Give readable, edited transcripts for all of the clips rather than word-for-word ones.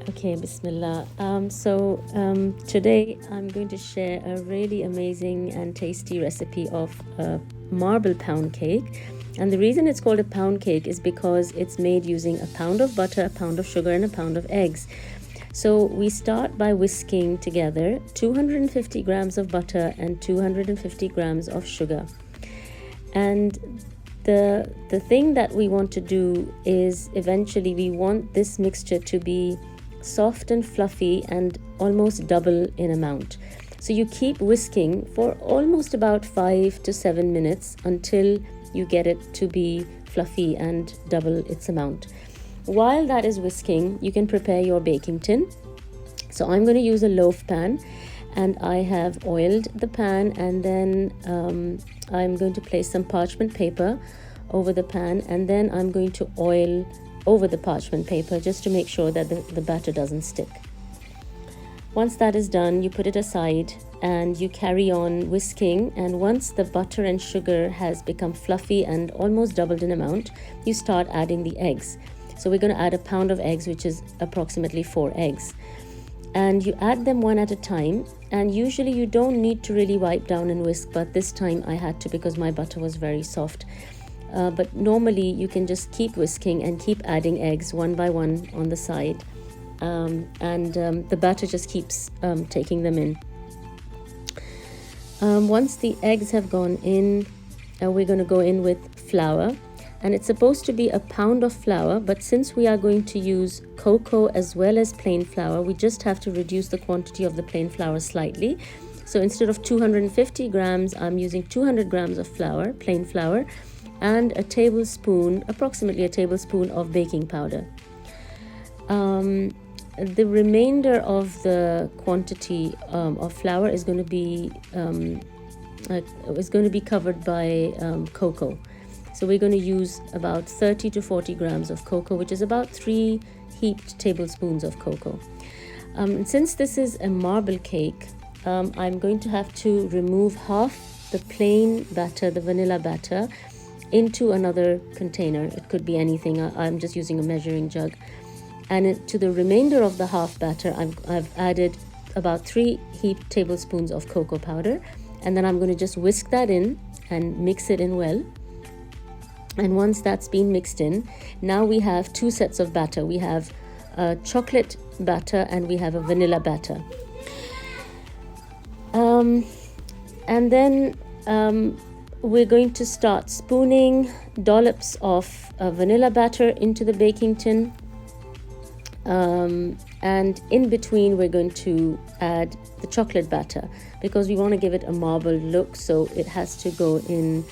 Okay, Bismillah. Today I'm going to share a really amazing and tasty recipe of a marble pound cake. And the reason it's called a pound cake is because it's made using a pound of butter, a pound of sugar, and a pound of eggs. So we start by whisking together 250 grams of butter and 250 grams of sugar. And the thing that we want to do is eventually we want this mixture to be soft and fluffy and almost double in amount. So you keep whisking for almost about 5 to 7 minutes until you get it to be fluffy and double its amount. While that is whisking, you can prepare your baking tin. So I'm going to use a loaf pan, and I have oiled the pan, and then I'm going to place some parchment paper over the pan, and then I'm going to oil over the parchment paper just to make sure that the batter doesn't stick. Once that is done, you put it aside and you carry on whisking, and once the butter and sugar has become fluffy and almost doubled in amount, you start adding the eggs. So we're going to add a pound of eggs, which is approximately 4 eggs. And you add them one at a time, and usually you don't need to really wipe down and whisk, but this time I had to because my butter was very soft. But normally you can just keep whisking and keep adding eggs one by one on the side, and the batter just keeps taking them in. Once the eggs have gone in, we're going to go in with flour, and it's supposed to be a pound of flour, but since we are going to use cocoa as well as plain flour, we just have to reduce the quantity of the plain flour slightly. So instead of 250 grams, I'm using 200 grams of flour, plain flour, and approximately a tablespoon of baking powder. The remainder of the quantity of flour is going to be covered by cocoa. So we're going to use about 30 to 40 grams of cocoa, which is about 3 heaped tablespoons of cocoa. Since this is a marble cake, I'm going to have to remove half the plain batter, the vanilla batter, into another container. It could be anything. I'm just using a measuring jug. And to the remainder of the half batter, I've added about 3 heaped tablespoons of cocoa powder. And then I'm going to just whisk that in and mix it in well. And once that's been mixed in, now we have 2 sets of batter. We have a chocolate batter and we have a vanilla batter. And then we're going to start spooning dollops of vanilla batter into the baking tin. And in between, we're going to add the chocolate batter because we want to give it a marble look. So it has to go in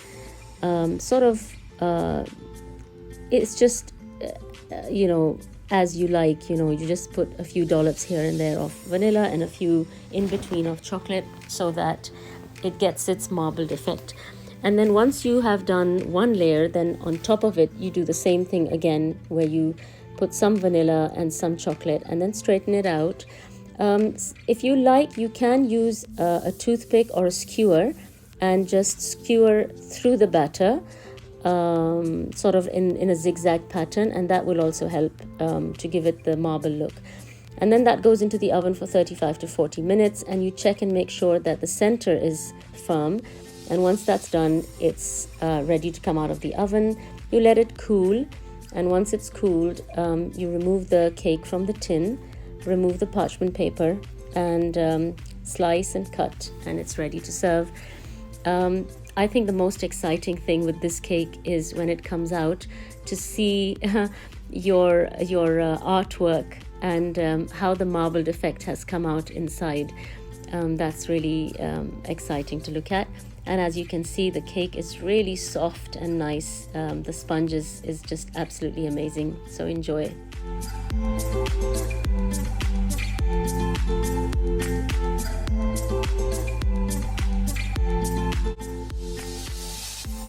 it's just, as you like, you just put a few dollops here and there of vanilla and a few in between of chocolate so that it gets its marbled effect. And then once you have done one layer, then on top of it, you do the same thing again, where you put some vanilla and some chocolate and then straighten it out. If you like, you can use a toothpick or a skewer and just skewer through the batter, sort of in a zigzag pattern, and that will also help to give it the marble look. And then that goes into the oven for 35 to 40 minutes, and you check and make sure that the center is firm. And once that's done, it's ready to come out of the oven. You let it cool, and once it's cooled, you remove the cake from the tin, remove the parchment paper, and slice and cut, and it's ready to serve. I think the most exciting thing with this cake is when it comes out to see your artwork and how the marbled effect has come out inside. That's really exciting to look at. And as you can see, the cake is really soft and nice. The sponge is just absolutely amazing. So enjoy.